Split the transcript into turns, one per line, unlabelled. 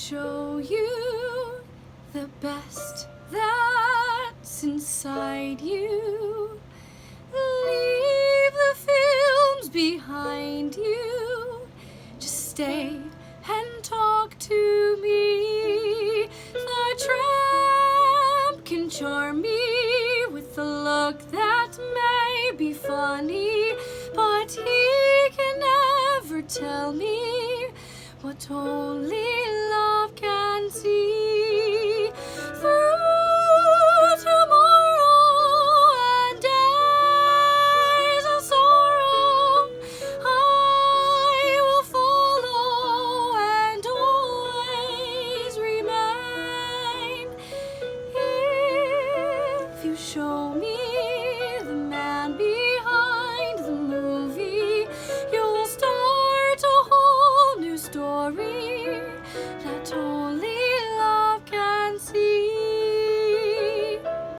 show you the best that's inside you. Leave the films behind you. Just stay and talk to me. The tramp can charm me with a look that may be funny, but he can never tell me what only love can see.